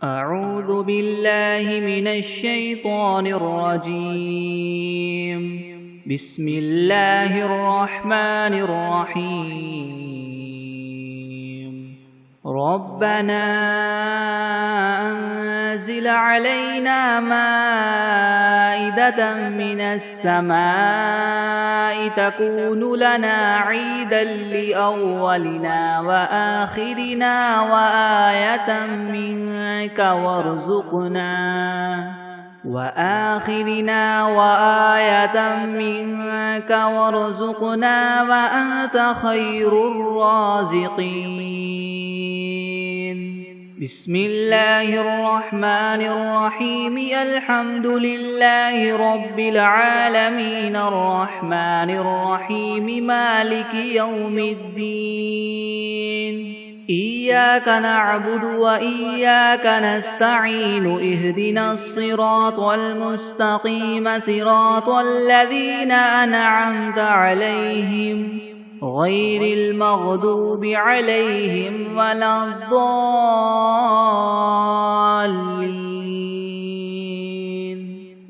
أعوذ بالله من الشيطان الرجيم. بسم الله الرحمن الرحيم. ربنا أنزل علينا مائدة من السماء تكون لنا عيدا لأولنا وآخرنا وآية منك وارزقنا وأنت خير الرازقين. بسم الله الرحمن الرحيم. الحمد لله رب العالمين الرحمن الرحيم مالك يوم الدين. إياك نعبد وإياك نستعين. اهدنا الصراط المستقيم صراط الذين أنعمت عليهم غير المغضوب عليهم ولا الضالين.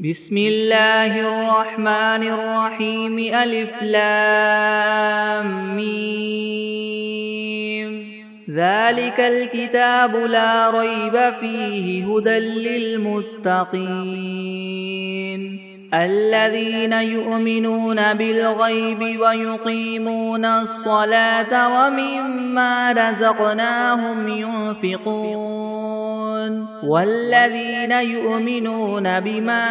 بسم الله الرحمن الرحيم. ألف لام ميم. ذلك الكتاب لا ريب فيه هدى للمتقين الذين يؤمنون بالغيب ويقيمون الصلاة ومما رزقناهم ينفقون والذين يؤمنون بما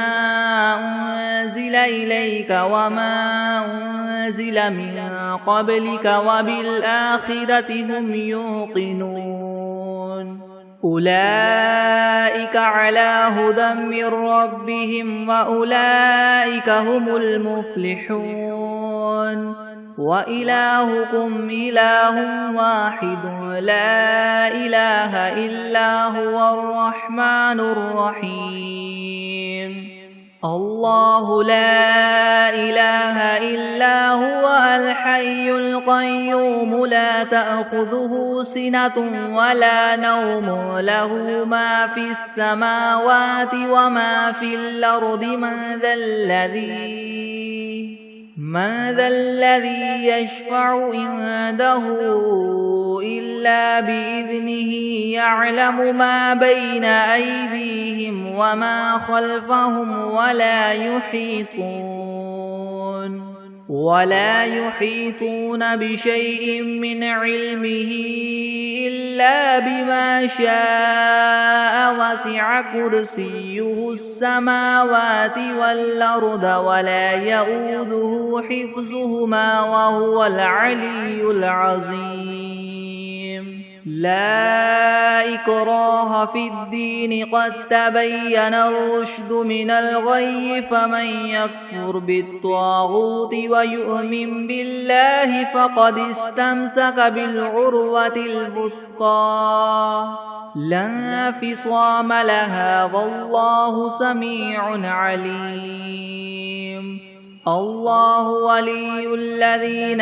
أنزل إليك وما أنزل من قبلك وبالآخرة هم يوقنون. أولئك على هدى من ربهم وأولئك هم المفلحون. وإلهكم إله واحد لا إله إلا هو الرحمن الرحيم. الله لا إله إلا هو الحي القيوم لا تأخذه سنة ولا نوم له ما في السماوات وما في الأرض. من ذا الذي يشفع عنده إلا بإذنه. يعلم ما بين أيديهم وما خلفهم ولا يحيطون بشيء من علمه إلا بما شاء. وسع كرسيه السماوات والأرض ولا يؤوده حفظهما وهو العلي العظيم. لا إكراه في الدين قد تبين الرشد من الغي. فمن يكفر بالطاغوت ويؤمن بالله فقد استمسك بالعروة الوثقى لا انفصام لها والله سميع عليم. الله ولي الذين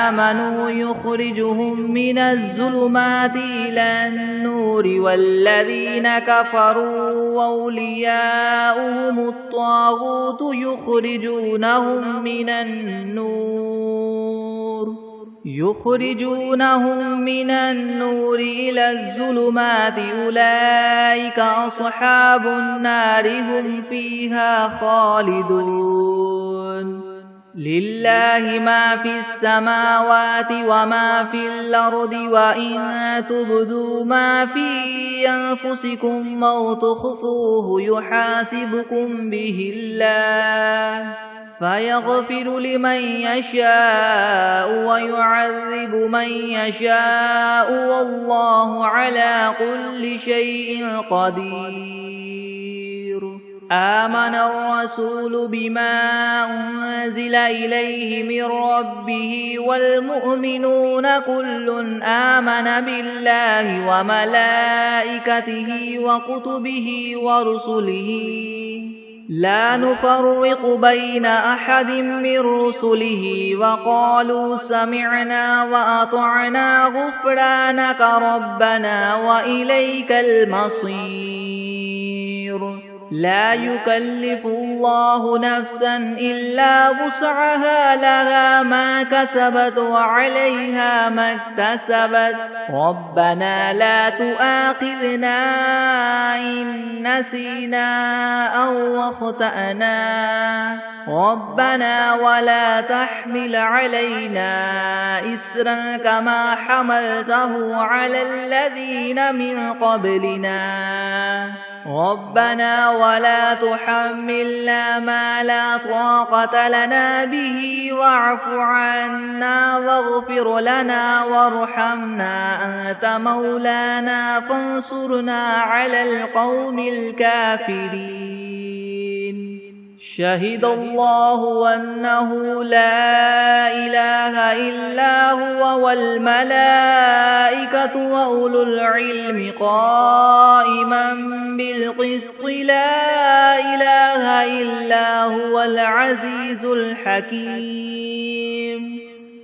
آمنوا يخرجهم من الظلمات إلى النور والذين كفروا أولياؤهم الطاغوت يخرجونهم من النور إلى الظلمات. أولئك أصحاب النار هم فيها خالدون. لله ما في السماوات وما في الأرض. وإن تبدوا ما في أنفسكم أو تخفوه يحاسبكم به الله فيغفر لمن يشاء ويعذب من يشاء والله على كل شيء قدير. آمن الرسول بما أنزل إليه من ربه والمؤمنون كل آمن بالله وملائكته وكتبه ورسله لا نفرق بين أحد من رسله وقالوا سمعنا وأطعنا غفرانك ربنا وإليك المصير لا يكلف الله نفسا إلا وسعها لها ما كسبت وعليها ما اكتسبت ربنا لا تؤاخذنا إن نسينا أو أخطأنا ربنا ولا تحمل علينا إسرا كما حملته على الذين من قبلنا ربنا ولا تحملنا ما لا طاقة لنا به واعف عنا واغفر لنا وارحمنا أنت مولانا فانصرنا على القوم الكافرين شهد الله أنه لا إله إلا هو والملائكة وأولو العلم قائما بالقسط لا إله إلا هو العزيز الحكيم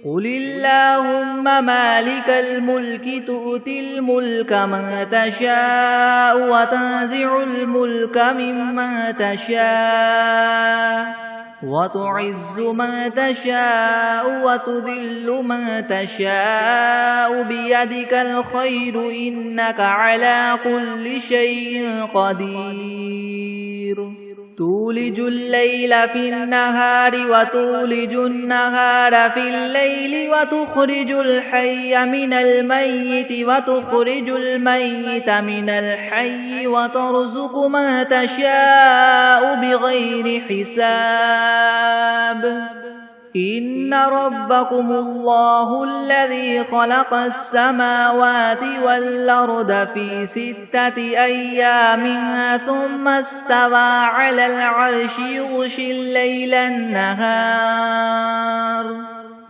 قل اللهم مالك الملك تؤتي الملك من تشاء وتنزع الملك ممن تشاء وتعز من تشاء وتذل من تشاء بيدك الخير إنك على كل شيء قدير تولج الليل في النهار وتولج النهار في الليل وتخرج الحي من الميت وتخرج الميت من الحي وترزق من تشاء بغير حساب إن ربكم الله الذي خلق السماوات والأرض في 6 أيام ثم استوى على العرش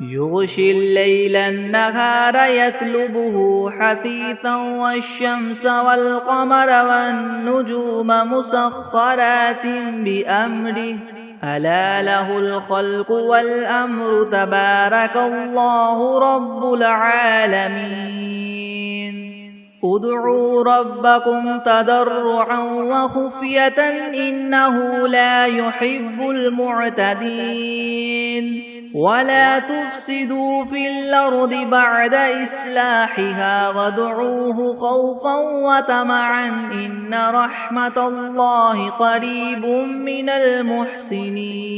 يغشي الليل النهار يطلبه حثيثا والشمس والقمر والنجوم مسخرات بأمره ألا له الخلق والأمر تبارك الله رب العالمين ادعوا ربكم تضرعا وخفية إنه لا يحب المعتدين ولا تفسدوا في الأرض بعد إصلاحها وادعوه خوفا وطمعا إن رحمة الله قريب من المحسنين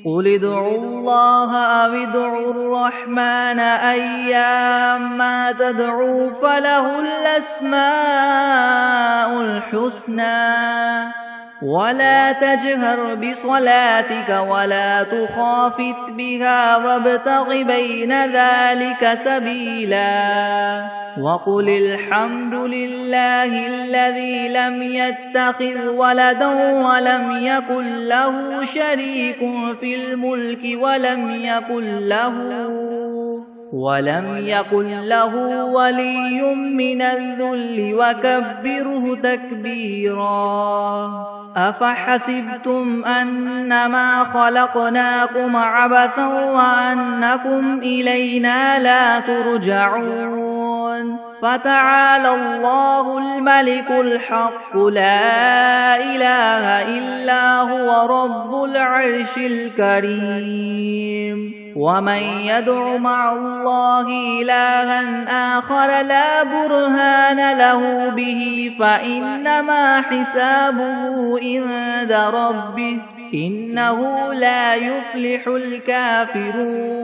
قل ادعوا الله أو ادعوا الرحمن أيما تدعوا فله الأسماء الحسنى ولا تجهر بصلاتك ولا تخافت بها وابتغ بين ذلك سبيلا وقل الحمد لله الذي لم يتخذ ولدا ولم يكن له شريك في الملك ولم يكن له ولي من الذل وكبره تكبيرا أفحسبتم أنما خلقناكم عبثا وأنكم إلينا لا ترجعون فتعالى الله الملك الحق لا إله إلا هو رب العرش الكريم ومن يدع مع الله إلها آخر لا برهان له به فإنما حسابه عند ربه إنه لا يفلح الكافرون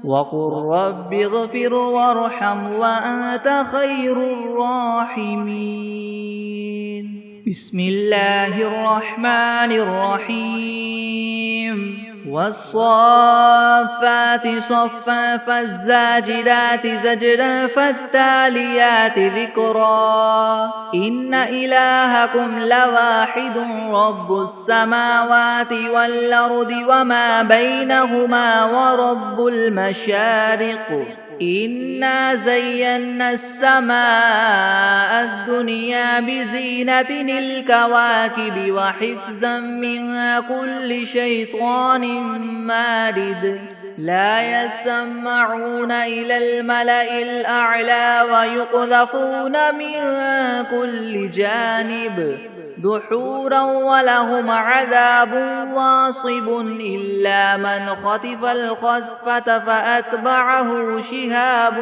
وقل رب اغفر وارحم وأنت خير الراحمين بسم الله الرحمن الرحيم والصافات صفا فالزاجرات زجرا فالتاليات ذكرا إن إلهكم لواحد رب السماوات والأرض وما بينهما ورب المشارق إنا زينا السماء الدنيا بزينة الكواكب وحفظا من كل شيطان مارد لا يسمعون إلى الملأ الأعلى ويقذفون من كل جانب دحورا ولهم عذاب واصب إلا من خطف الخطفة فأتبعه شهاب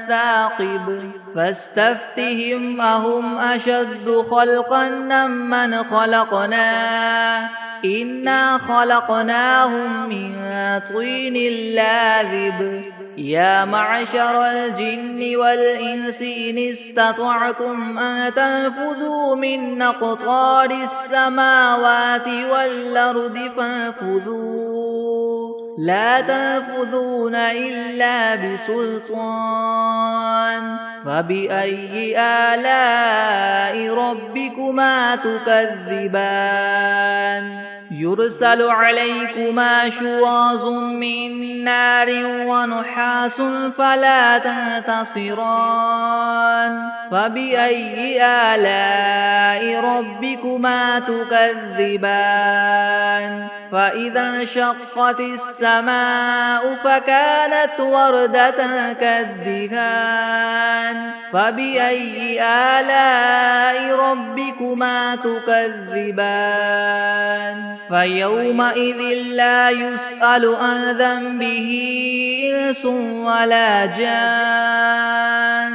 ثاقب فاستفتهم أهم أشد خلقا ممن خلقنا إنا خلقناهم من طين لاذب يا معشر الجن والإنس إن استطعتم أن تنفذوا من أقطار السماوات والأرض فانفذوا لا تنفذون إلا بسلطان فبأي آلاء ربكما تكذبان يرسل عليكما شواظ من نار ونحاس فلا تنتصران فبأي آلاء ربكما تكذبان فإذا انشقت السماء فكانت وردة كالدهان فبأي آلاء ربكما تكذبان فيومئذ لا يسأل عن ذنبه إنس ولا جان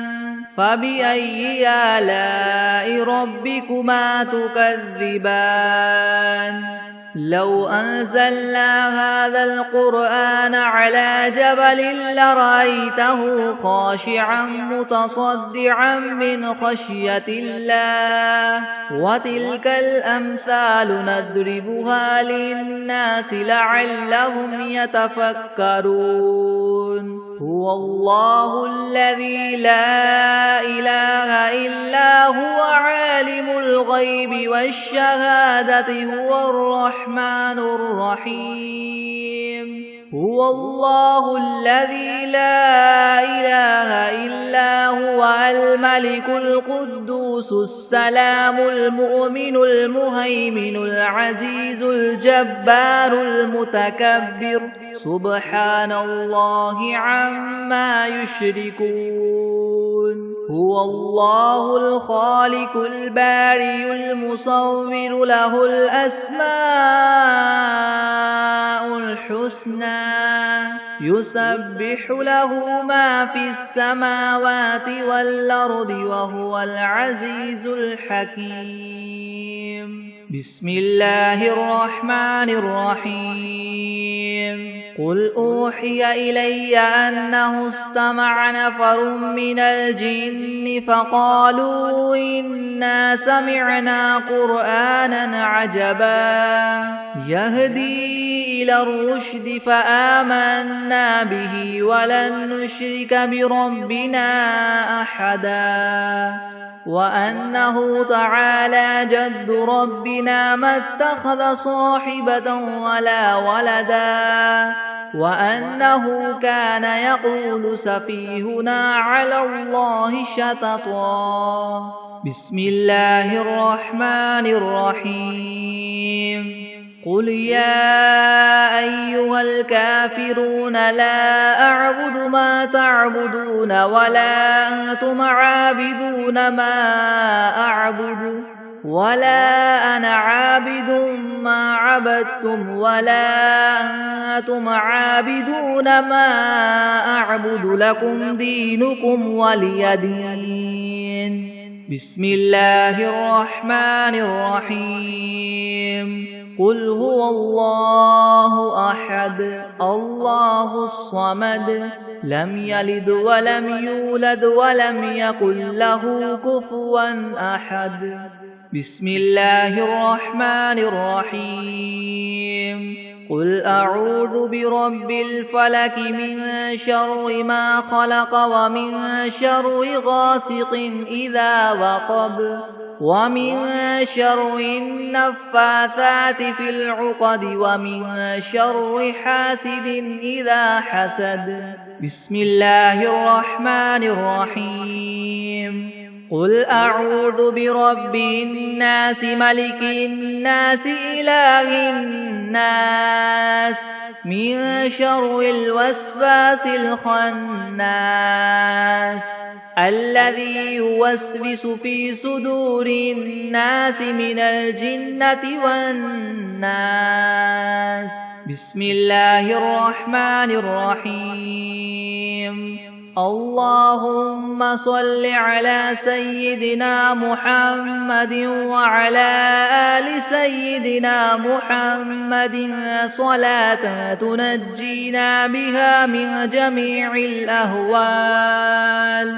فبأي آلاء ربكما تكذبان لو أنزلنا هذا القرآن على جبل لرأيته خاشعا متصدعا من خشية الله وتلك الأمثال نضربها للناس لعلهم يتفكرون هو الله الذي لا إله إلا هو عالم الغيب والشهادة هو الرحمن الرحيم هو الله الذي لا إله إلا هو الملك القدوس السلام المؤمن المهيمن العزيز الجبار المتكبر سبحان الله عما يشركون هو الله الخالق البارئ المصور له الأسماء الحسنى يسبح له ما في السماوات والأرض وهو العزيز الحكيم بسم الله الرحمن الرحيم قل أوحي إلي أنه استمع نفر من الجن فقالوا إنا سمعنا قرآنا عجبا يهدي إلى الرشد فآمنا به ولن نشرك بربنا أحدا وأنه تعالى جد ربنا ما اتخذ صاحبة ولا ولدا وأنه كان يقول سفيهنا على الله شططا بسم الله الرحمن الرحيم قل يا أيها الكافرون لا أعبد ما تعبدون ولا أنتم عابدون ما أعبد ولا أنا عابد ما عبدتم ولا أنتم عابدون ما أعبد لكم دينكم ولي دين بسم الله الرحمن الرحيم قل هو الله أحد الله الصمد لم يلد ولم يولد ولم يكن له كفوا أحد بسم الله الرحمن الرحيم قل أعوذ برب الفلك من شر ما خلق ومن شر غاسق إذا وقب ومن شر النفاثات في العقد ومن شر حاسد إذا حسد. بسم الله الرحمن الرحيم. قل أعوذ برب الناس ملك الناس إله الناس من شر الوسواس الخناس الذي يوسوس في صدور الناس من الجنة والناس. بسم الله الرحمن الرحيم. اللهم صل على سيدنا محمد وعلى آل سيدنا محمد صلاة تنجينا بها من جميع الأهوال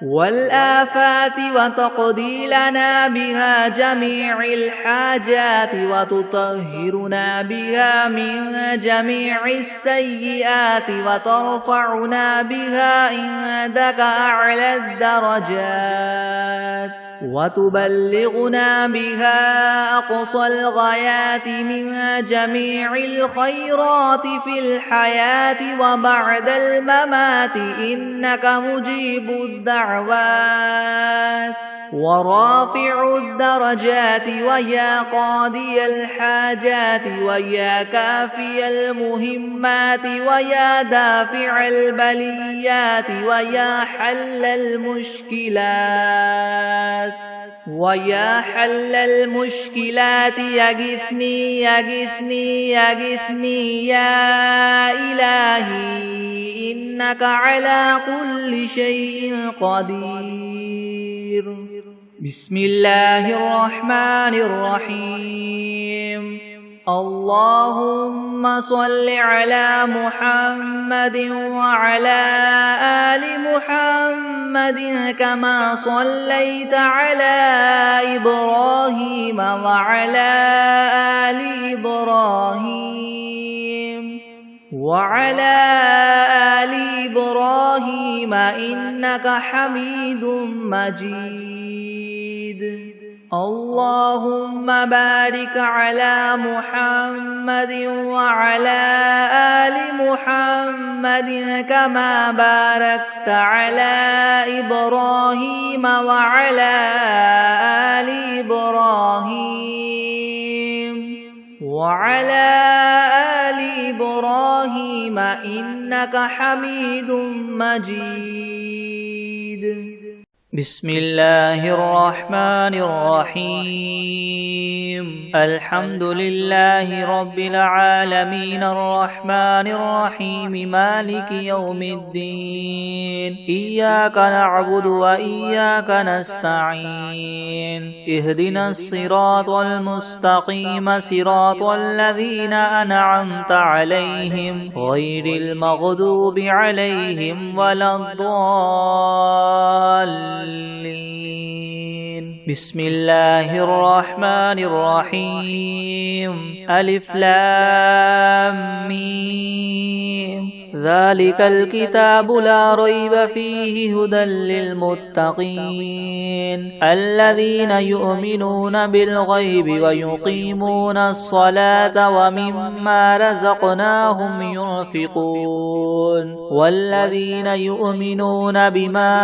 والآفات وتقضي لنا بها جميع الحاجات وتطهرنا بها من جميع السيئات وترفعنا بها عندك أعلى الدرجات وتبلغنا بها أقصى الغايات من جميع الخيرات في الحياة وبعد الممات إنك مجيب الدعوات ورافع الدرجات ويا قاضي الحاجات ويا كافي المهمات ويا دافع البليات ويا حل المشكلات ويا حل المشكلات يغثني يغثني يغثني يا إلهي إنك على كل شيء قدير. بسم الله الرحمن الرحيم. اللهم صل على محمد وعلى آل محمد كما صليت على إبراهيم وعلى آل إبراهيم وعلى آل إبراهيم إنك حميد مجيد. اللهم بارك على محمد وعلى آل محمد كما باركت على إبراهيم وعلى آل إبراهيم وعلى آل إبراهيم إنك حميد مجيد. بسم الله الرحمن الرحيم. الحمد لله رب العالمين الرحمن الرحيم مالك يوم الدين. إياك نعبد وإياك نستعين. اهدنا الصراط المستقيم صراط الذين أنعمت عليهم غير المغضوب عليهم ولا الضالين. بسم الله الرحمن الرحيم. ألف لام ميم. ذلك الكتاب لا ريب فيه هدى للمتقين الذين يؤمنون بالغيب ويقيمون الصلاة ومما رزقناهم ينفقون والذين يؤمنون بما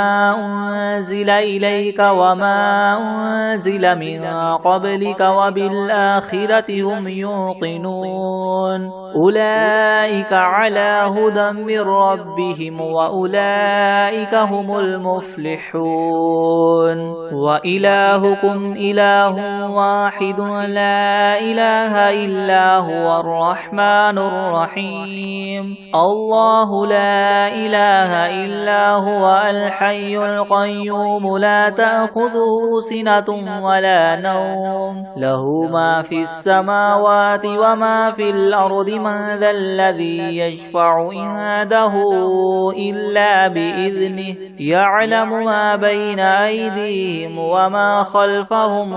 أنزل إليك وما أنزل من قبلك وبالآخرة هم يوقنون أولئك على هدى من ربهم وأولئك هم المفلحون. وإلهكم إله واحد لا إله إلا هو الرحمن الرحيم. الله لا إله إلا هو الحي القيوم لا تأخذه سنة ولا نوم له ما في السماوات وما في الأرض من ذا الذي يشفع عنده إلا بإذنه يعلم ما بين أيديهم وما خلفهم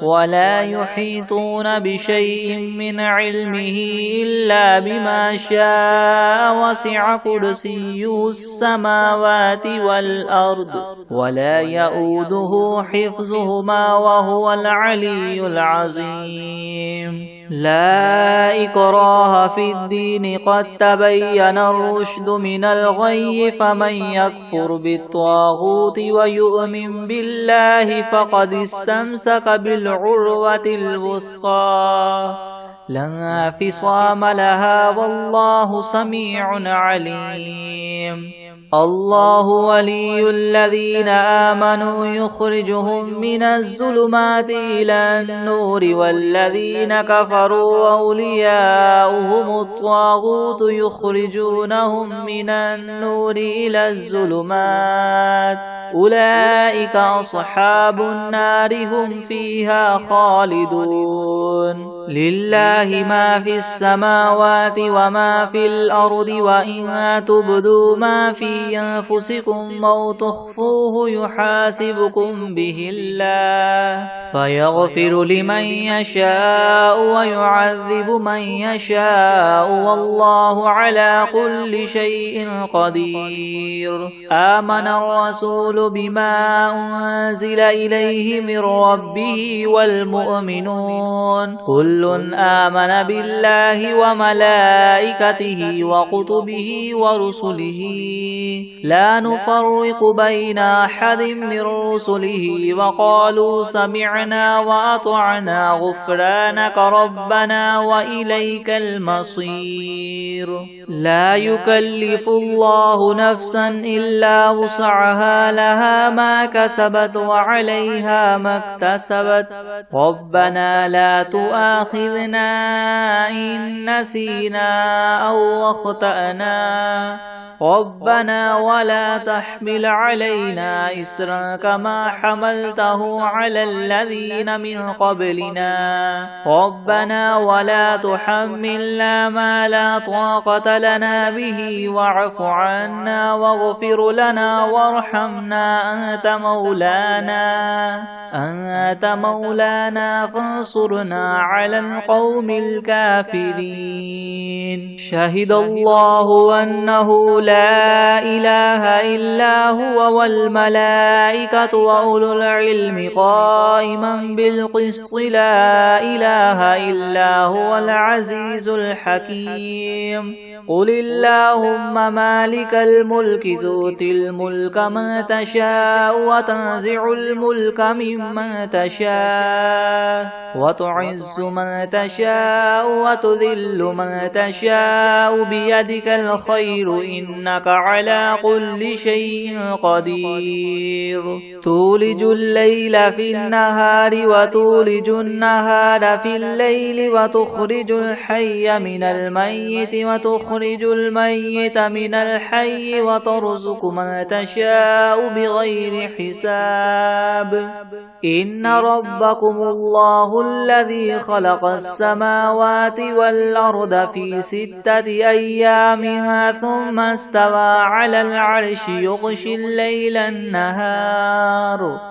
ولا يحيطون بشيء من علمه إلا بما شاء وسع كرسيه السماوات والأرض ولا يؤوده حفظهما وهو العلي العظيم لا إكراه في الدين قد تبين الرشد من الغي فمن يكفر بالطاغوت ويؤمن بالله فقد استمسك بالعروة الوثقى لا انفصام لها والله سميع عليم الله ولي الذين آمنوا يخرجهم من الظلمات إلى النور والذين كفروا أولياؤهم الطاغوت يخرجونهم من النور إلى الظلمات أولئك أصحاب النار هم فيها خالدون لله ما في السماوات وما في الأرض وإن تبدوا ما في أنفسكم أو تخفوه يحاسبكم به الله فيغفر لمن يشاء ويعذب من يشاء والله على كل شيء قدير آمن الرسول بما أنزل إليه من ربه والمؤمنون كل آمن بالله وملائكته وكتبه ورسله لا نفرق بين أحد من رسله وقالوا سمعنا وأطعنا غفرانك ربنا وإليك المصير لا يكلف الله نفسا إلا وسعها لها ما كسبت وعليها ما اكتسبت ربنا لا تؤاخذنا إن نسينا أو أخطأنا ربنا ولا تحمل علينا إسرا كما حملته على الذين من قبلنا ربنا ولا تحملنا ما لا طاقة لنا به واعف عنا واغفر لنا وارحمنا أنت مولانا فانصرنا على القوم الكافرين شهد الله أنه لا إله إلا هو والملائكة وأولو العلم قائما بالقسط لا إله إلا هو العزيز الحكيم قل اللهم مالك الملك تؤتي الملك من تشاء وتنزع الملك ممن تشاء وتعز من تشاء وتذل من تشاء بيدك الخير إنك على كل شيء قدير تولج الليل في النهار وتولج النهار في الليل وتخرج الحي من الميت وتخرج الميت من الحي وترزق من تشاء بغير حساب إن ربكم الله الذي خلق السماوات والأرض في 6 أيام ثم استوى على العرش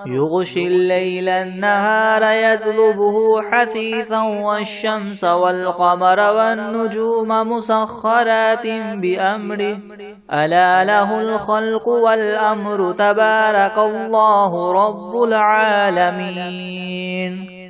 يغشي الليل النهار يطلبه حثيثا والشمس والقمر والنجوم مسخرات بأمره ألا له الخلق والأمر تبارك الله رب العالمين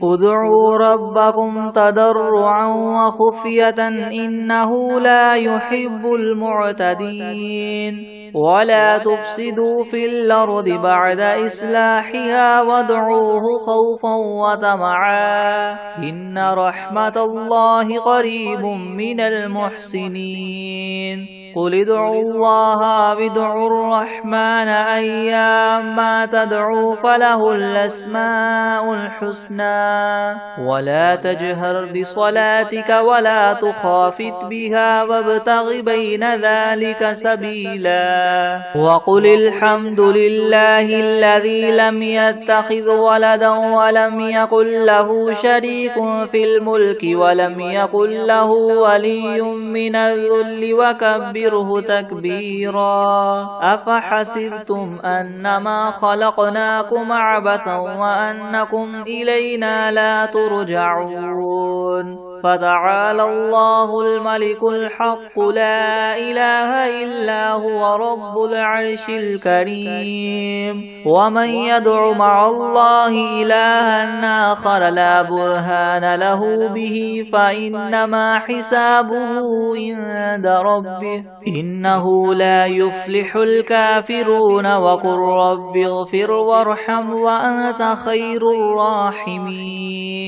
ادعوا ربكم تضرعا وخفية إنه لا يحب المعتدين ولا تفسدوا في الأرض بعد إصلاحها وادعوه خوفا وطمعا إن رحمة الله قريب من المحسنين قل ادعوا الله أو ادعوا الرحمن أيما تدعوا فله الأسماء الحسنى ولا تجهر بصلاتك ولا تخافت بها وابتغ بين ذلك سبيلا وقل الحمد لله الذي لم يتخذ ولدا ولم يكن له شريك في الملك ولم يكن له ولي من الذل وكبره تكبيرا أفحسبتم أنما خلقناكم عبثا وأنكم إلينا لا ترجعون فتعالى الله الملك الحق لا إله إلا هو رب العرش الكريم ومن يدع مع الله إلها آخر لا برهان له به فإنما حسابه عند ربه إنه لا يفلح الكافرون وقل رب اغفر وارحم وأنت خير الراحمين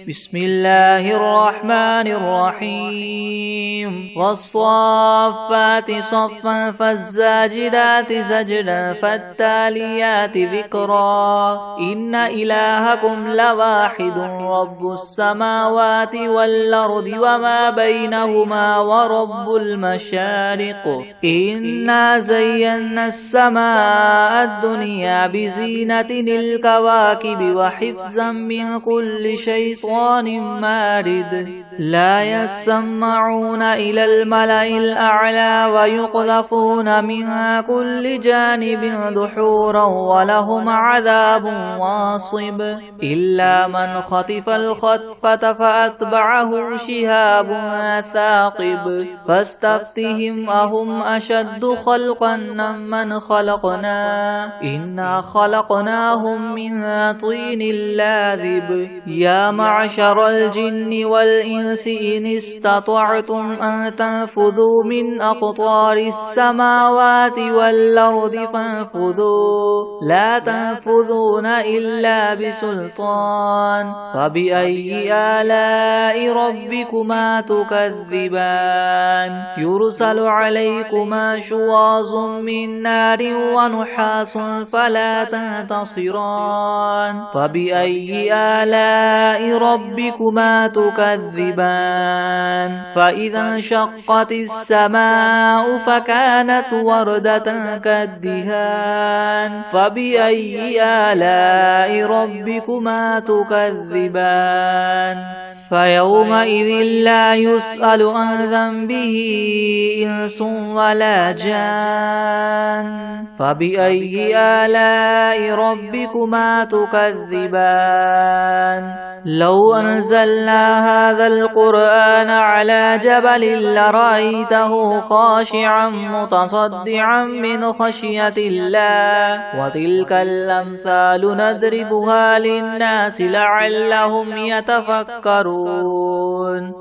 بسم الله الرحمن الرحيم والصافات صفا فالزاجرات زجرا فالتاليات ذكرا إن إلهكم لواحد رب السماوات والأرض وما بينهما ورب المشارق إنا زينا السماء الدنيا بزينة الكواكب وحفظا من كل شيطان مارد لا يسمعون إلى الملأ الأعلى ويقذفون من كل جانب دحورا ولهم عذاب واصب إلا من خطف الخطفة فأتبعه شهاب ثاقب فاستفتهم أهم أشد خلقا من خلقنا إنا خلقناهم من طين لاذب يا معشر الجن والإنس إن استطعتم أن تنفذوا من أقطار السماوات والأرض فانفذوا لا تنفذون إلا بسلطان فبأي آلاء ربكما تكذبان يرسل عليكما شواظ من نار ونحاس فلا تنتصران فبأي آلاء ربكما تكذبان فإذا انشقت السماء فكانت وردة كالدهان فبأي آلاء ربكما تكذبان فيومئذ لا يسأل عن ذنبه إنس ولا جان فبأي آلاء ربكما تكذبان لو أنزلنا هذا القرآن على جبل لرأيته خاشعا متصدعا من خشية الله وتلك الأمثال نضربها للناس لعلهم يتفكرون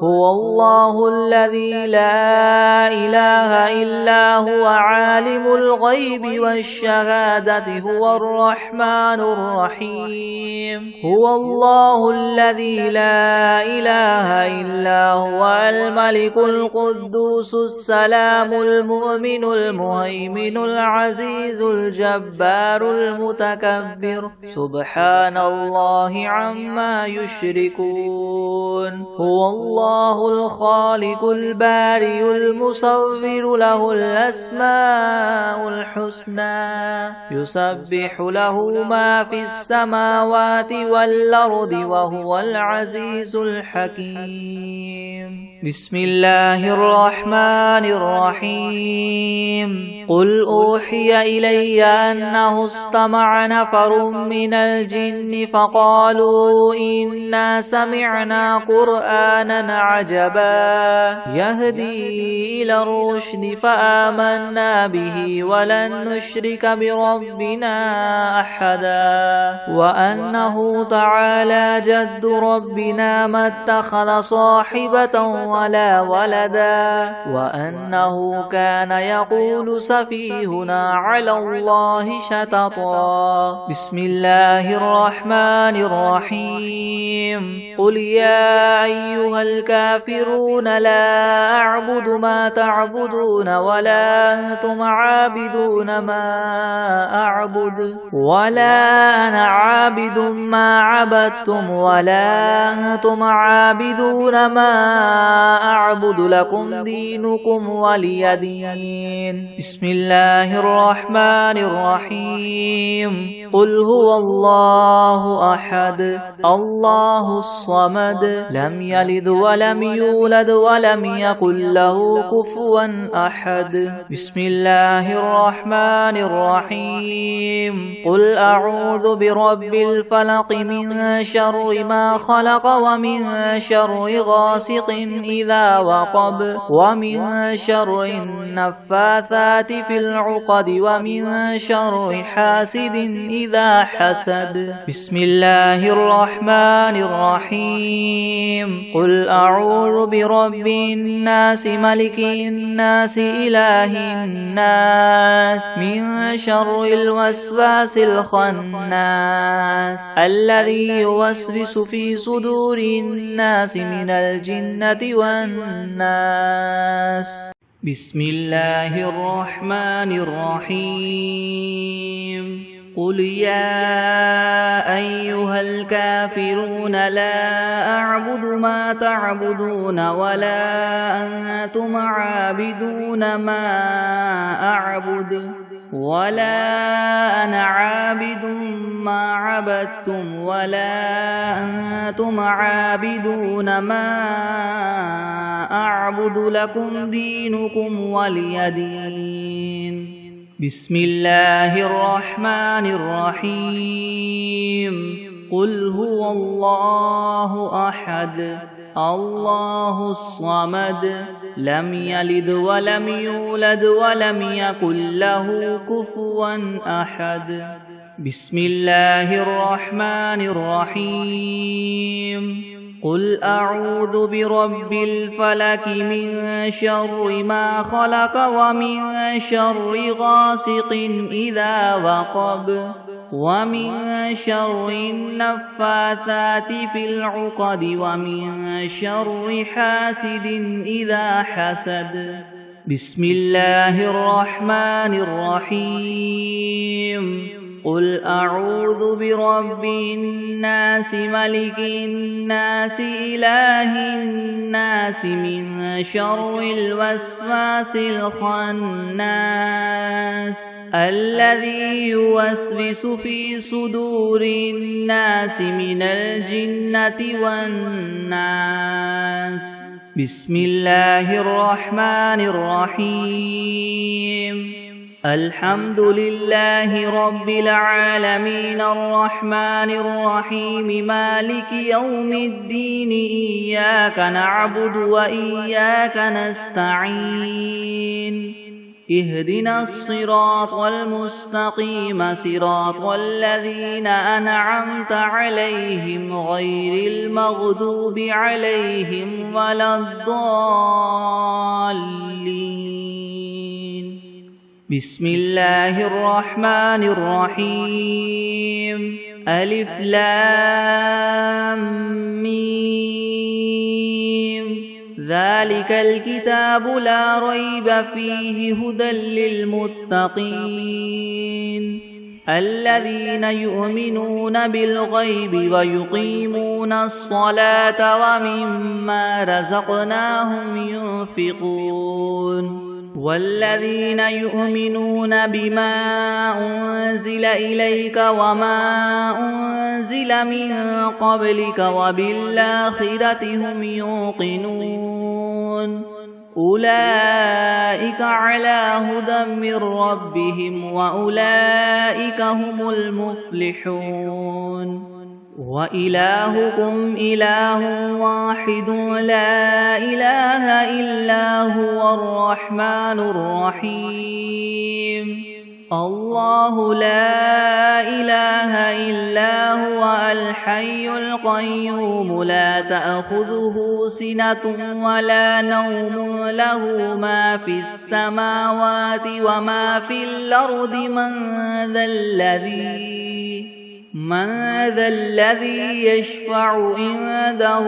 هو الله الذي لا إله إلا هو عالم الغيب والشهادة هو الرحمن الرحيم هو الله الذي لا إله إلا هو الملك القدوس السلام المؤمن المهيمن العزيز الجبار المتكبر سبحان الله عما يشركون هو الله الخالق البارئ المصور له الأسماء الحسنى يسبح له ما في السماوات والأرض وهو العزيز الحكيم بسم الله الرحمن الرحيم قل أوحي إلي أنه استمع نفر من الجن فقالوا إنا سمعنا قرآنا عجبا يهدي إلى الرشد فآمنا به ولن نشرك بربنا أحدا وأنه تعالى جد ربنا ما اتخذ صاحبة ولا ولدا وأنه كان يقول سفيهنا على الله شططا. بسم الله الرحمن الرحيم. قل يا أيها الكافرون لا أعبد ما تعبدون ولا أنتم عابدون ما أعبد ولا أنا عابد ما عبدتم ولا أنتم عابدون ما أعبد لكم دينكم ولي دين. بسم الله الرحمن الرحيم. قل هو الله أحد الله الصمد لم يلد ولم يولد ولم يكن له كفوا أحد. بسم الله الرحمن الرحيم. قل أعوذ برب الفلق من شر ما خلق ومن شر غاسق إذا وقب ومن شر النفاثات في العقد ومن شر حاسد إذا حسد. بسم الله الرحمن الرحيم. قل أعوذ برب الناس ملك الناس إله الناس من شر الوسواس الخناس الذي يوسوس في صدور الناس من الجنة والناس. بسم الله الرحمن الرحيم. قل يا أيها الكافرون لا أعبد ما تعبدون ولا أنتم عابدون ما أعبد ولا أنا عابد ما عبدتم ولا أنتم عابدون ما أعبد لكم دينكم ولي دين. بسم الله الرحمن الرحيم. قل هو الله أحد الله الصمد لم يلد ولم يولد ولم يكن له كفوا أحد. بسم الله الرحمن الرحيم. قل أعوذ برب الفلك من شر ما خلق ومن شر غاسق إذا وقب ومن شر النفاثات في العقد ومن شر حاسد إذا حسد. بسم الله الرحمن الرحيم. قل أعوذ برب الناس ملك الناس إله الناس من شر الوسواس الخناس الذي يوسوس في صدور الناس من الجنة والناس. بسم الله الرحمن الرحيم. الحمد لله رب العالمين الرحمن الرحيم مالك يوم الدين إياك نعبد وإياك نستعين اهدنا الصراط المستقيم صراط الذين أنعمت عليهم غير المغضوب عليهم ولا الضالين. بسم الله الرحمن الرحيم. ألف لام ميم ذلك الكتاب لا ريب فيه هدى للمتقين الذين يؤمنون بالغيب ويقيمون الصلاة ومما رزقناهم ينفقون والذين يؤمنون بما أنزل إليك وما أنزل من قبلك وبالآخرة هم يوقنون أولئك على هدى من ربهم وأولئك هم المفلحون. وإلهكم إله واحد لا إله إلا هو الرحمن الرحيم الله لا إله إلا هو الحي الحي القيوم لا تأخذه سنة ولا نوم له ما في السماوات وما في الأرض من ذا الذي يشفع عنده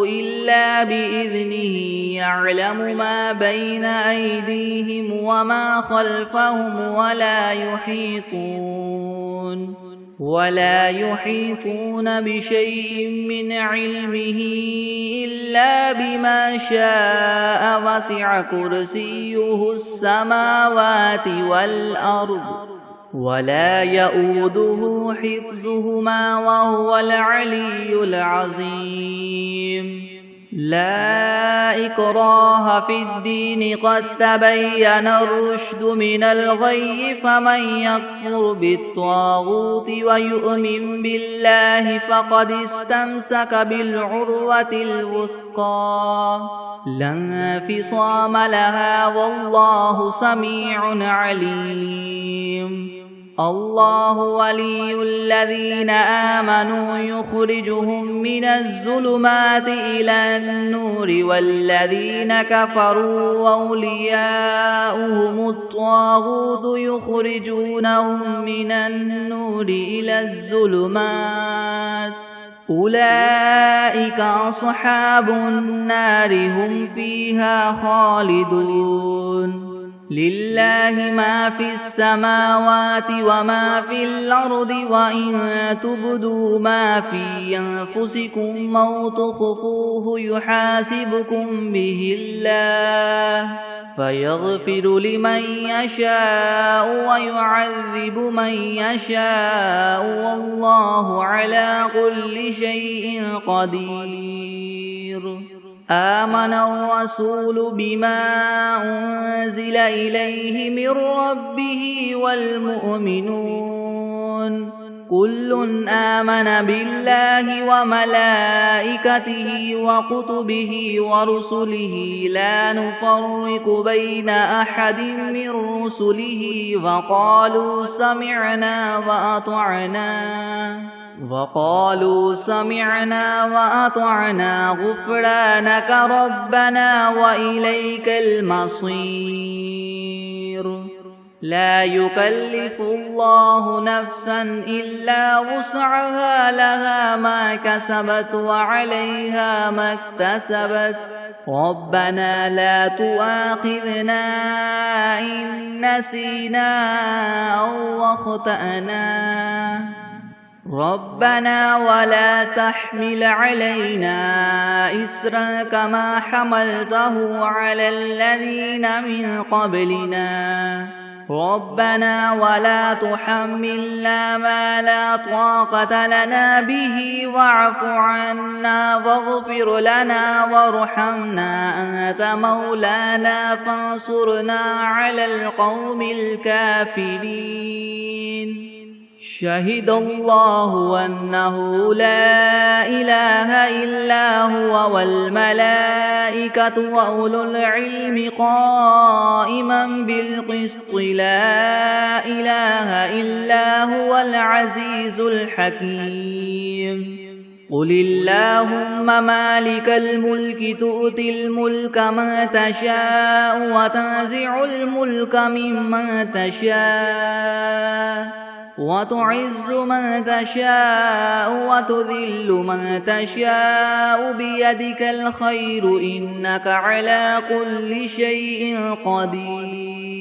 إلا بإذنه يعلم ما بين أيديهم وما خلفهم ولا يحيطون بشيء من علمه إلا بما شاء وسع كرسيه السماوات والأرض ولا يؤوده حفظهما وهو العلي العظيم لا إكراه في الدين قد تبين الرشد من الغي فمن يكفر بالطاغوت ويؤمن بالله فقد استمسك بالعروة الوثقى لا انفصام لها والله سميع عليم الله ولي الذين آمنوا يخرجهم من الظلمات إلى النور والذين كفروا أولياؤهم الطاغوت يخرجونهم من النور إلى الظلمات أولئك أصحاب النار هم فيها خالدون لله ما في السماوات وما في الأرض وإن تبدوا ما في أنفسكم أو تخفوه يحاسبكم به الله فيغفر لمن يشاء ويعذب من يشاء والله على كل شيء قدير آمن الرسول بما أنزل إليه من ربه والمؤمنون كل آمن بالله وملائكته وكتبه ورسله لا نفرق بين أحد من رسله وقالوا سمعنا وأطعنا غفرانك ربنا وإليك المصير لا يكلف الله نفسا إلا وسعها لها ما كسبت وعليها ما اكتسبت ربنا لا تؤاخذنا إن نسينا أو أخطأنا ربنا ولا تحمل علينا إسرا كما حملته على الذين من قبلنا ربنا ولا تحملنا ما لا طاقة لنا به واعف عنا واغفر لنا وارحمنا أنت مولانا فانصرنا على القوم الكافرين شهد الله أنه لا إله إلا هو والملائكة وأولو العلم قائما بالقسط لا إله إلا هو العزيز الحكيم قل اللهم مالك الملك تؤتي الملك من تشاء وتنزع الملك ممن تشاء وتعز من تشاء وتذل من تشاء بيدك الخير إنك على كل شيء قدير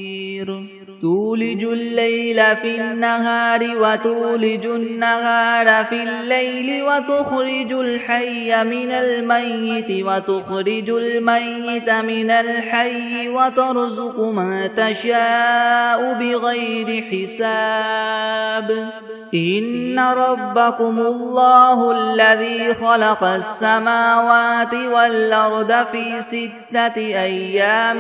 تولج الليل في النهار وتولج النهار في الليل وتخرج الحي من الميت وتخرج الميت من الحي وترزق من تشاء بغير حساب إن ربكم الله الذي خلق السماوات والأرض في 6 أيام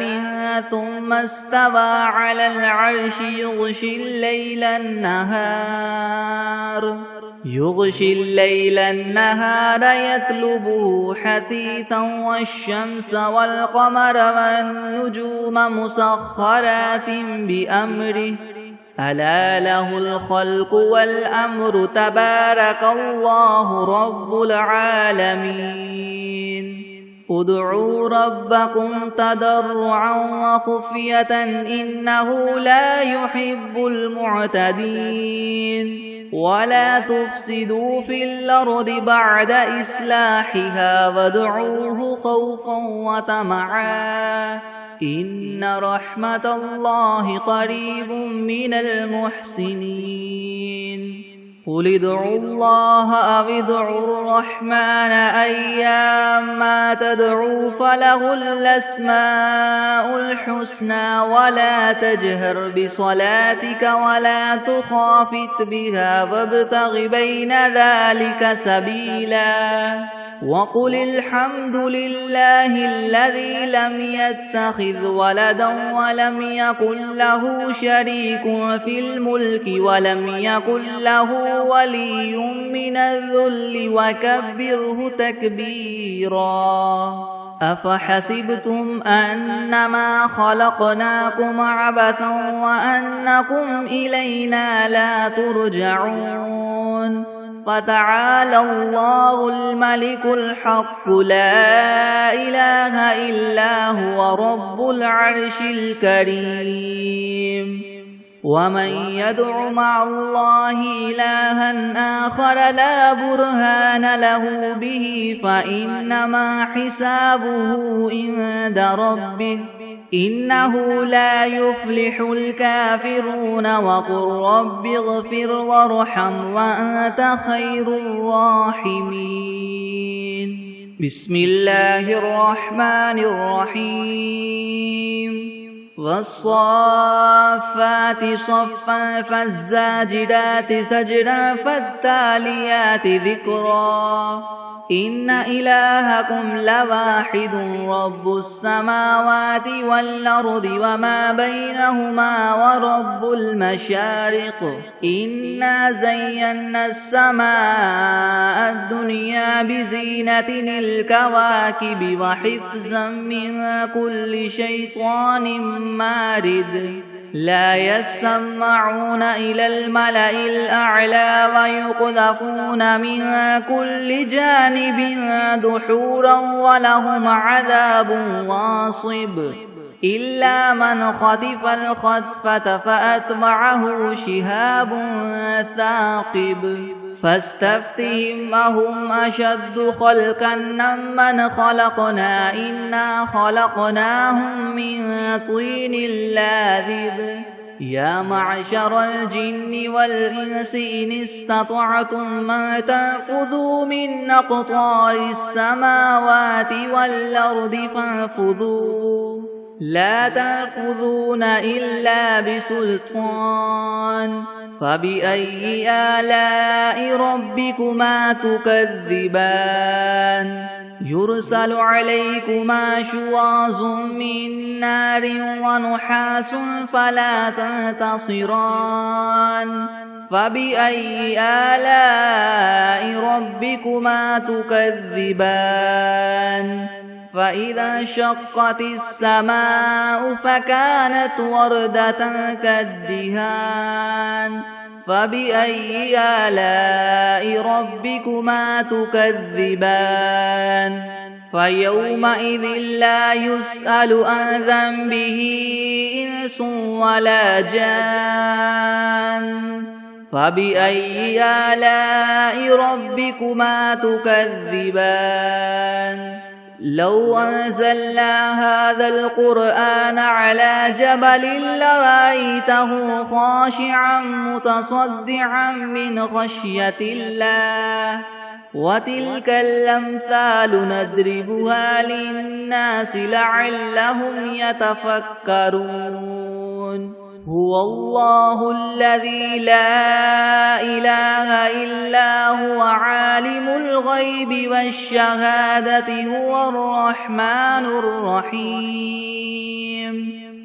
ثم استوى على العرش يغشي الليل النهار يطلبه حثيثا والشمس والقمر والنجوم مسخرات بأمره ألا له الخلق والأمر تبارك الله رب العالمين ادعوا ربكم تضرعا وخفية إنه لا يحب المعتدين ولا تفسدوا في الأرض بعد إصلاحها وادعوه خوفا وطمعا إن رحمة الله قريب من المحسنين قل ادعوا الله أو ادعوا الرحمن أيما تدعوا فله الأسماء الحسنى ولا تجهر بصلاتك ولا تخافت بها وابتغ بين ذلك سبيلا وقل الحمد لله الذي لم يتخذ ولدا ولم يكن له شريك في الملك ولم يكن له ولي من الذل وكبره تكبيرا أفحسبتم أنما خلقناكم عبثا وأنكم إلينا لا ترجعون فتعالى الله الملك الحق لا إله إلا هو رب العرش الكريم ومن يدع مع الله إلها آخر لا برهان له به فإنما حسابه عند ربه إنه لا يفلح الكافرون وقل رب اغفر وارحم وأنت خير الراحمين بسم الله الرحمن الرحيم والصافات صفا فالزاجرات زجرا فالتاليات ذكرا إن إلهكم لواحد رب السماوات والأرض وما بينهما ورب المشارق إنا زينا السماء الدنيا بزينة الكواكب وحفظا من كل شيطان مارد لا يسمعون إلى الملأ الأعلى ويقذفون من كل جانب دحورا ولهم عذاب واصب إلا من خطف الخطفة فأتبعه شهاب ثاقب فاستفتهم أهم أشد خلقا ممن خلقنا إنا خلقناهم من طين لاذب يا معشر الجن والإنس إن استطعتم أن تنفذوا من أقطار السماوات والأرض فانفذوا لا تنفذون إلا بسلطان فبأي آلاء ربكما تكذبان يرسل عليكما شواظ من نار ونحاس فلا تنتصران فبأي آلاء ربكما تكذبان فإذا انشقت السماء فكانت وردة كالدهان فبأي آلاء ربكما تكذبان فيومئذ لا يسأل عن ذنبه إنس ولا جان فبأي آلاء ربكما تكذبان لو أنزلنا هذا القرآن على جبل لرأيته خاشعا متصدعا من خشية الله وتلك الأمثال نضربها للناس لعلهم يتفكرون هو الله الذي لا إله إلا هو عالم الغيب والشهادة هو الرحمن الرحيم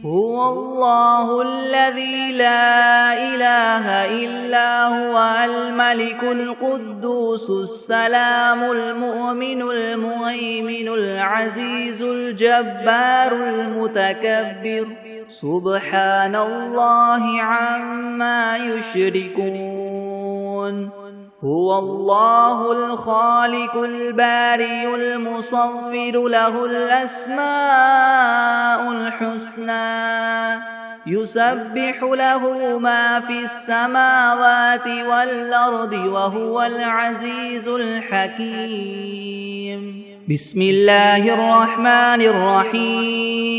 هو الله الذي لا إله إلا هو الملك القدوس السلام المؤمن المهيمن العزيز الجبار المتكبر سبحان الله عما يشركون هو الله الخالق البارئ المصور له الأسماء الحسنى يسبح له ما في السماوات والأرض وهو العزيز الحكيم بسم الله الرحمن الرحيم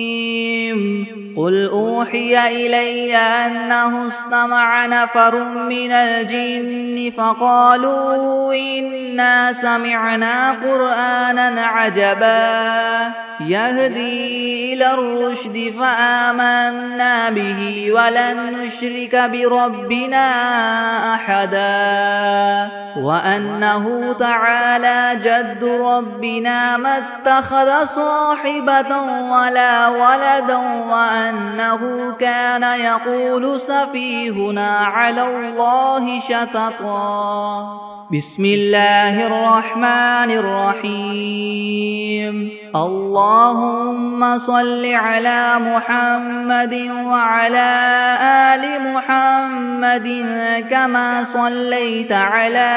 قل أوحي إلي أنه استمع نفر من الجن فقالوا إنا سمعنا قرآنا عجبا يهدي إلى الرشد فآمنا به ولن نشرك بربنا أحدا وأنه تعالى جد ربنا ما اتخذ صاحبة ولا ولدا وأنه كان يقول سفيهنا على الله شططا بسم الله الرحمن الرحيم اللهم صل على محمد وعلى آل محمد كما صليت على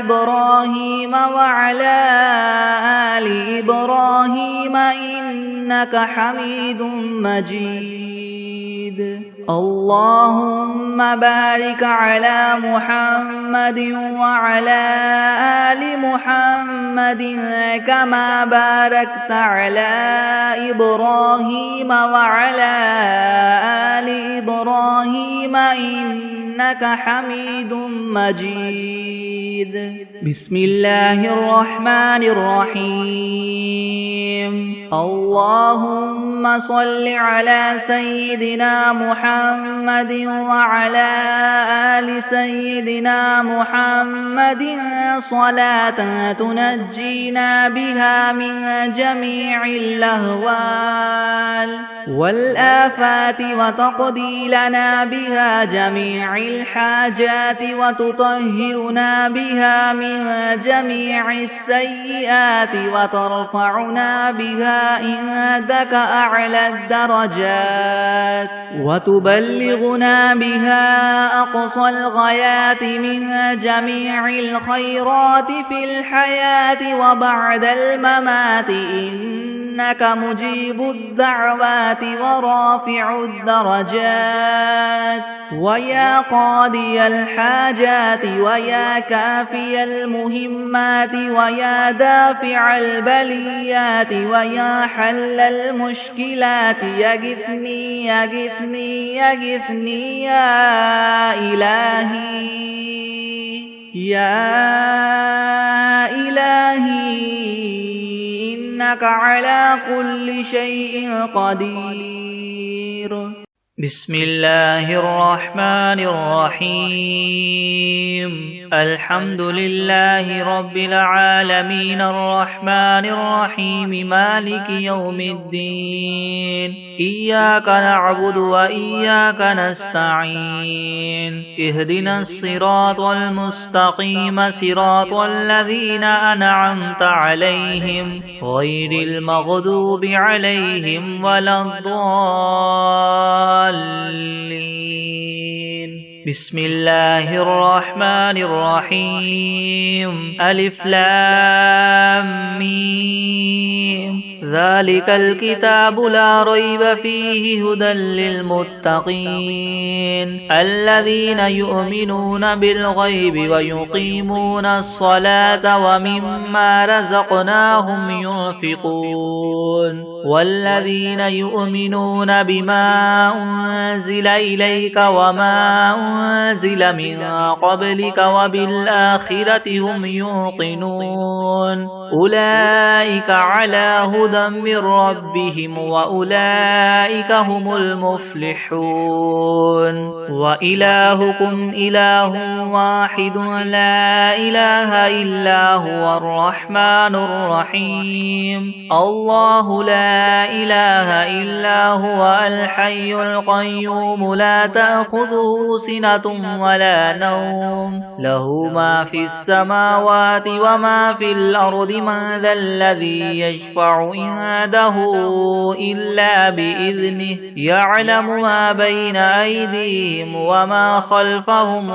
إبراهيم وعلى آل إبراهيم إنك حميد مجيد اللهم بارك على محمد وعلى آل محمد كما باركت على إبراهيم وعلى آل إبراهيم إنك حميد مجيد بسم الله الرحمن الرحيم اللهم صل على سيدنا محمد وعلى آل سيدنا محمد صلاة تنجينا بها من جميع الأهوال والآفات وتقضي لنا بها جميع الحاجات وتطهرنا بها من جميع السيئات وترفعنا بها عندك أعلى الدرجات وتبلغنا بها أقصى الغايات من جميع الخيرات في الحياة وبعد الممات إنك مجيب الدعوات ورافع الدرجات ويا قاضي الحاجات ويا كافي المهمات ويا دافع البليات ويا حل المشكلات يغثني يغثني يغثني يا إلهي يا إلهي إنك على كل شيء قدير بسم الله الرحمن الرحيم الحمد لله رب العالمين الرحمن الرحيم مالك يوم الدين إياك نعبد وإياك نستعين اهدنا الصراط المستقيم صراط الذين أنعمت عليهم غير المغضوب عليهم ولا الضالين بسم الله الرحمن الرحيم ألف لام ميم ذلك الكتاب لا ريب فيه هدى للمتقين الذين يؤمنون بالغيب ويقيمون الصلاة ومما رزقناهم ينفقون والذين يؤمنون بما أنزل إليك وما أنزل من قبلك وبالآخرة هم يوقنون أولئك على هدى من ربهم وأولئك هم المفلحون وإلهكم إله واحد لا إله إلا هو الرحمن الرحيم الله لا إله إلا هو الحي القيوم لا تأخذه سنة ولا نوم له ما في السماوات وما في الأرض من ذا الذي يشفع عنده إلا بإذنه يعلم ما بين أيديهم وما خلفهم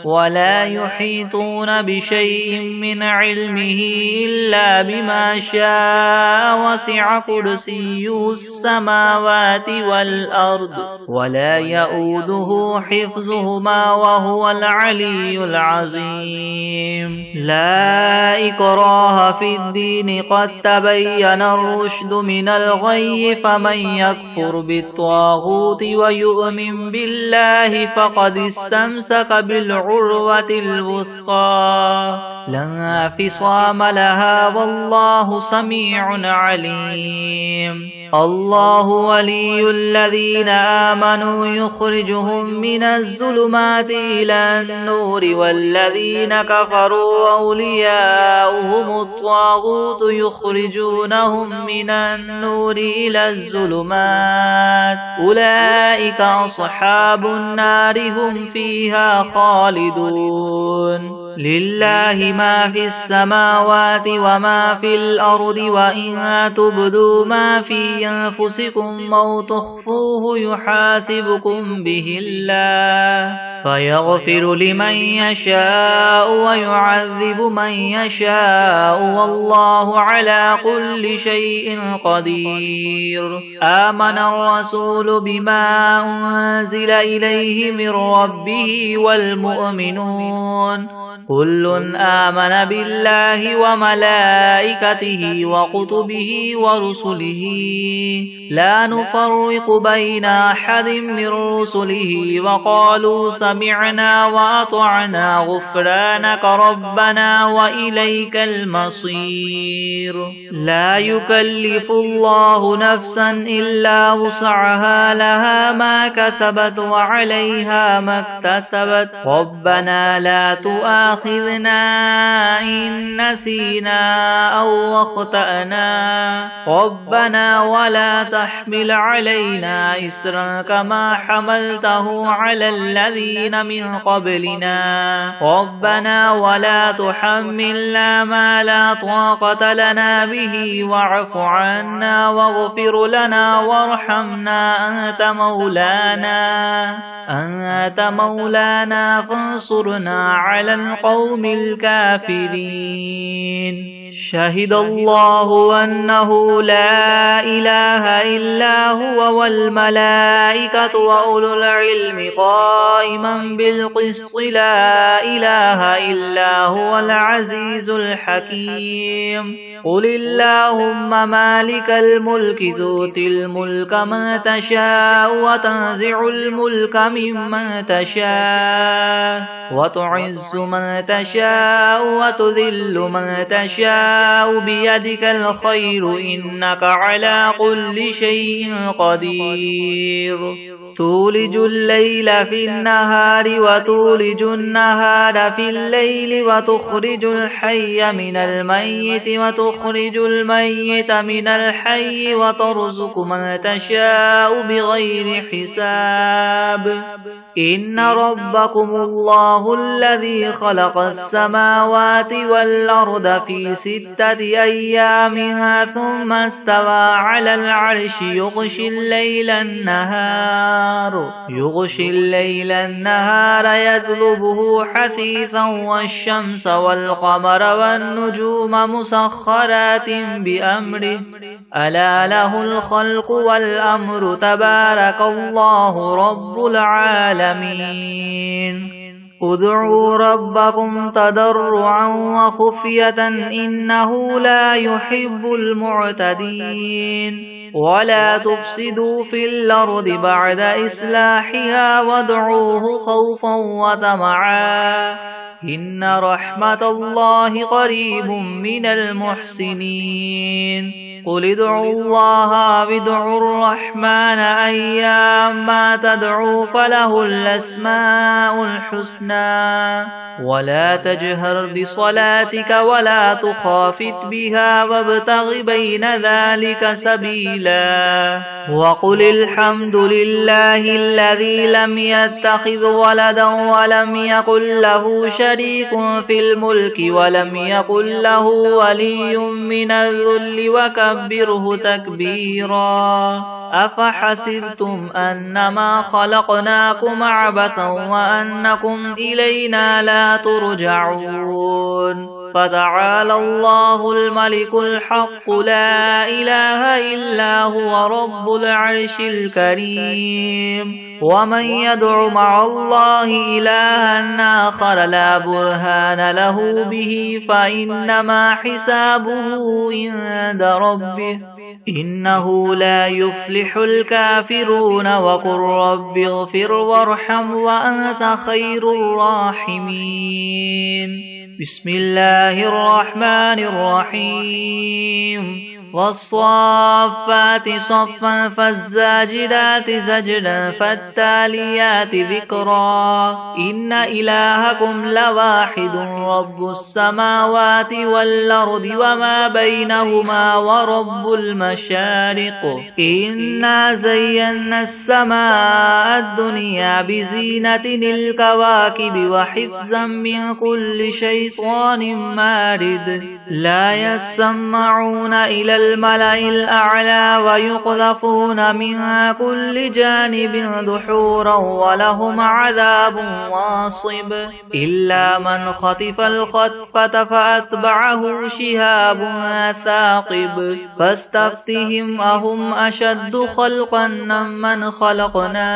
ولا يحيطون بشيء من علمه إلا بما شاء وسع كرسيه السماوات والأرض ولا يؤوده حفظهما وهو العلي العظيم لا إكراه في الدين قد تبين الرشد من الغي فمن يكفر بالطاغوت ويؤمن بالله فقد استمسك بالعروة الوثقى لا انفصام لها والله سميع عليم الله ولي الذين آمنوا يخرجهم من الظلمات إلى النور والذين كفروا أولياؤهم الطاغوت يخرجونهم من النور إلى الظلمات أولئك أصحاب النار هم فيها خالدون لله ما في السماوات وما في الأرض وإن تبدوا ما في أنفسكم أو تخفوه يحاسبكم به الله فيغفر لمن يشاء ويعذب من يشاء والله على كل شيء قدير آمن الرسول بما أنزل إليه من ربه والمؤمنون كل آمن بالله وملائكته وكتبه ورسله لا نفرق بين أحد من رسله وقالوا سمعنا وأطعنا غفرانك ربنا وإليك المصير لا يكلف الله نفسا إلا وسعها لها ما كسبت وعليها ما اكتسبت ربنا لا تؤاخذنا إن نسينا أو أخطأنا ربنا ولا تحمل علينا إسرا كما حملته على الذين من قبلنا ربنا ولا تحملنا ما لا طاقة لنا به واعف عنا واغفر لنا وارحمنا أنت مولانا فانصرنا على القوم الكافرين شهد الله أنه لا إله إلا هو والملائكة وأولو العلم قائما بالقسط لا إله إلا هو العزيز الحكيم قل اللهم مالك الملك تؤتي الملك من تشاء وتنزع الملك ممن تشاء وتعز من تشاء وتذل من تشاء بيدك الخير إنك على كل شيء قدير تولج الليل في النهار وتولج النهار في الليل وتخرج الحي من الميت وتخرج الميت من الحي وترزق من تشاء بغير حساب إن ربكم الله الذي خلق السماوات والأرض في 6 أيام ثم استوى على العرش يغشي الليل النهار يطلبه حثيثا والشمس والقمر والنجوم مسخرات بأمره ألا له الخلق والأمر تبارك الله رب العالمين ادعوا ربكم تضرعا وخفية إنه لا يحب المعتدين ولا تفسدوا في الأرض بعد إصلاحها وادعوه خوفا وطمعا إن رحمة الله قريب من المحسنين قل ادعوا الله وادعوا الرحمن أيما تدعوا فله الأسماء الحسنى ولا تجهر بصلاتك ولا تخافت بها وابتغ بين ذلك سبيلا وقل الحمد لله الذي لم يتخذ ولدا ولم يكن له شريك في الملك ولم يكن له ولي من الذل وكبره تكبيرا أفحسبتم أنما خلقناكم عبثا وأنكم إلينا لا ترجعون فتعالى الله الملك الحق لا إله إلا هو رب العرش الكريم ومن يدع مع الله إلها آخر لا برهان له به فإنما حسابه عند ربه إنه لا يفلح الكافرون وقل رب اغفر وارحم وأنت خير الراحمين بسم الله الرحمن الرحيم والصافات صفا فالزاجرات زجرا فالتاليات ذكرا إن إلهكم لواحد رب السماوات والأرض وما بينهما ورب المشارق إنا زينا السماء الدنيا بزينة الكواكب وحفظا من كل شيطان مارد لا يسمعون إلى الملأ الأعلى ويقذفون من كل جانب دحورا ولهم عذاب واصب إلا من خطف الخطفة فأتبعه شهاب ثاقب فاستفتهم أهم أشد خلقا من خلقنا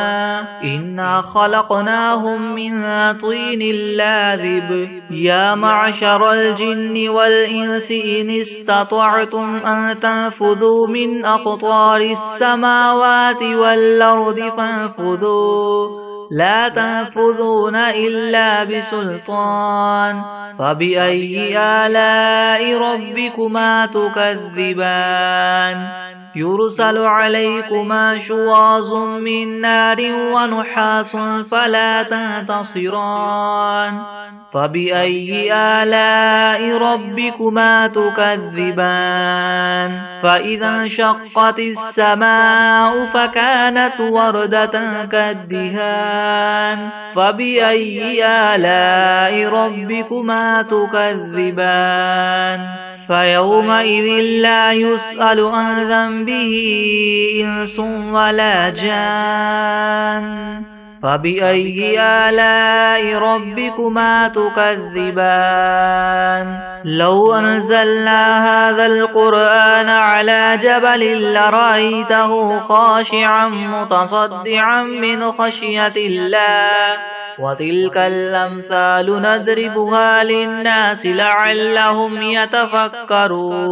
إنا خلقناهم من طين لاذب يا معشر الجن والإنس إن استطعتم أن تنفذوا من أقطار السماوات والأرض فانفذوا لا تنفذون إلا بسلطان فبأي آلاء ربكما تكذبان يرسل عليكما شواظ من نار ونحاس فلا تنتصران فبأي آلاء ربكما تكذبان فإذا انشقت السماء فكانت وردة كالدهان فبأي آلاء ربكما تكذبان فيومئذ لا يسأل عن ذنبه إنس ولا جان فبأي آلاء ربكما تكذبان لو أنزلنا هذا القرآن على جبل لرأيته خاشعا متصدعا من خشية الله وتلك الأمثال نضربها للناس لعلهم يتفكرون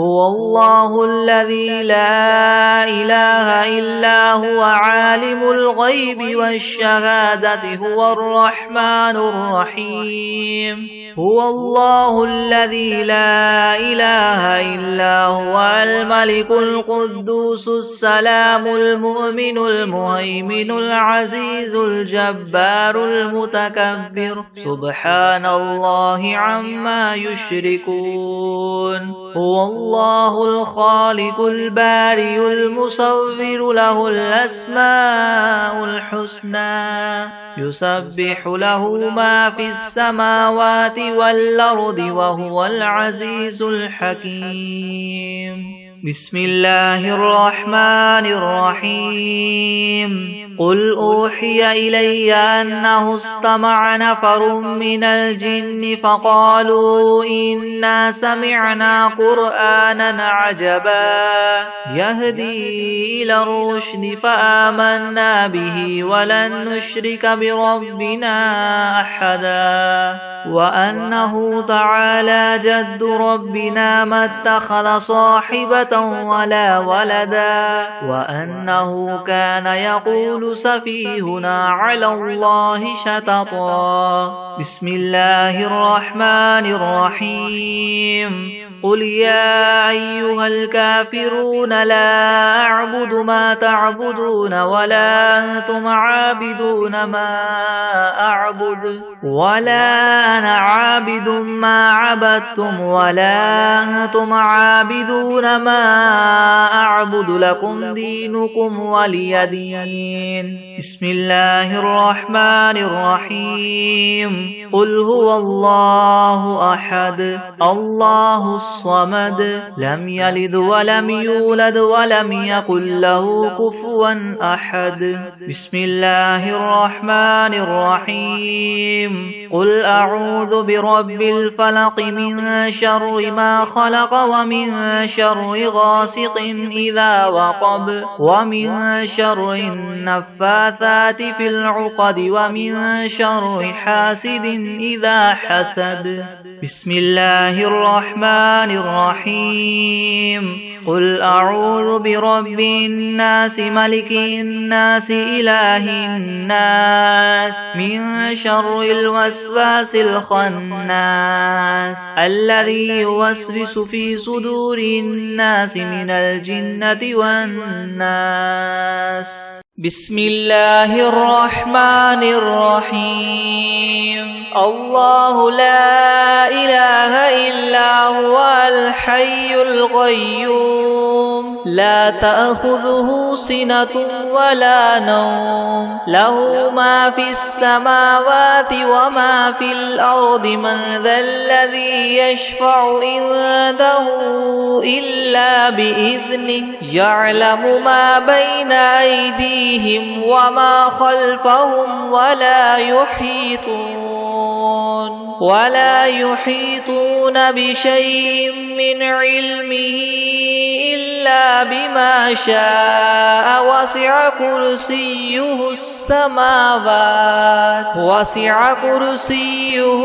هو الله الذي لا إله إلا هو عالم الغيب والشهادة هو الرحمن الرحيم هو الله الذي لا إله إلا هو الملك القدوس السلام المؤمن المهيمن العزيز الجبار المتكبر سبحان الله عما يشركون هو الله الخالق البارئ المصور له الأسماء الحسنى يسبح له ما في السماوات والأرض وهو العزيز الحكيم بسم الله الرحمن الرحيم قل أوحي إلي أنه استمع نفر من الجن فقالوا إنا سمعنا قرآنا عجبا يهدي إلى الرشد فآمنا به ولن نشرك بربنا أحدا وأنه تعالى جد ربنا ما اتخذ صاحبة ولا ولدا وأنه كان يقول سفيهنا على الله شططا بسم الله الرحمن الرحيم قل يا أيها الكافرون لا أعبد ما تعبدون ولا أنتم عابدون ما أعبد ولا أنا عابد ما عبدتم ولا أنتم عابدون ما أعبد لكم دينكم ولي دين. بسم الله الرحمن الرحيم. قل هو الله أحد الله الصمد لم يلد ولم يولد ولم يكن له كفوا أحد. بسم الله الرحمن الرحيم. قل أعوذ برب الفلق من شر ما خلق ومن شر غاسق إذا وقب ومن شر النفاثات في العقد ومن شر حاسد إذا حسد. بسم الله الرحمن الرحيم. قل أعوذ برب الناس ملك الناس إله الناس من شر الوسواس الخناس الذي يوسوس في صدور الناس من الجنة والناس. بسم الله الرحمن الرحيم. الله لا إله إلا هو الحي القيوم لا تأخذه سنة ولا نوم له ما في السماوات وما في الأرض من ذا الذي يشفع عنده إلا بإذنه يعلم ما بين أيديهم وما خلفهم ولا يحيطون بشيء من علمه إلا بما شاء وسع كرسيه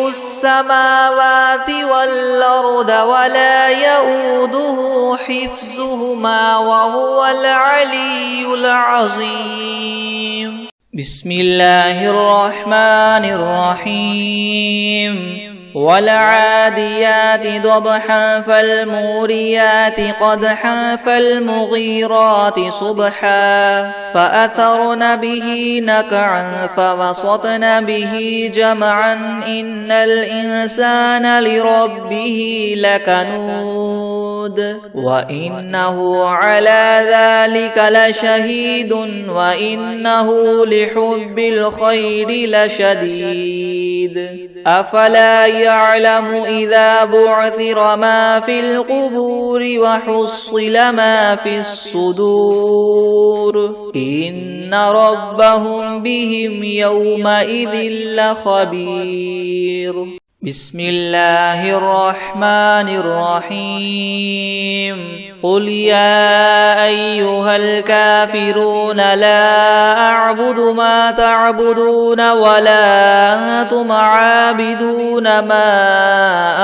السماوات والأرض ولا يؤوده حفظهما وهو العلي العظيم. بسم الله الرحمن الرحيم. والعاديات ضبحا فالموريات قدحا فالمغيرات صبحا فأثرن به نقعا فوسطن به جمعا إن الإنسان لربه لكنود وإنه على ذلك لشهيد وإنه لحب الخير لشديد. أفلا يعلم إذا بعثر ما في القبور وحصل ما في الصدور إن ربهم بهم يومئذ لخبير. بسم الله الرحمن الرحيم. قل يا أيها الكافرون لا أعبد ما تعبدون ولا أنتم عابدون ما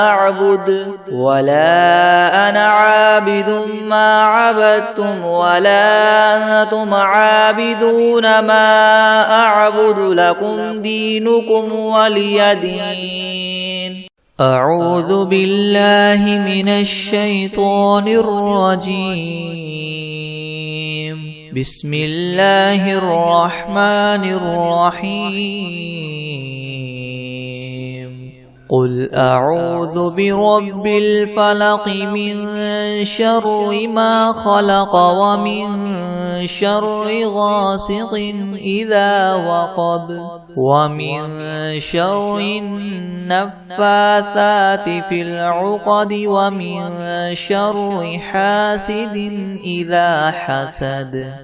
أعبد ولا أنا عابد ما عبدتم ولا أنتم عابدون ما أعبد لكم دينكم ولي دين. أعوذ بالله من الشيطان الرجيم. بسم الله الرحمن الرحيم. قل أعوذ برب الفلق من شر ما خلق ومن شر غاسق إذا وقب ومن شر النفاثات في العقد ومن شر حاسد إذا حسد.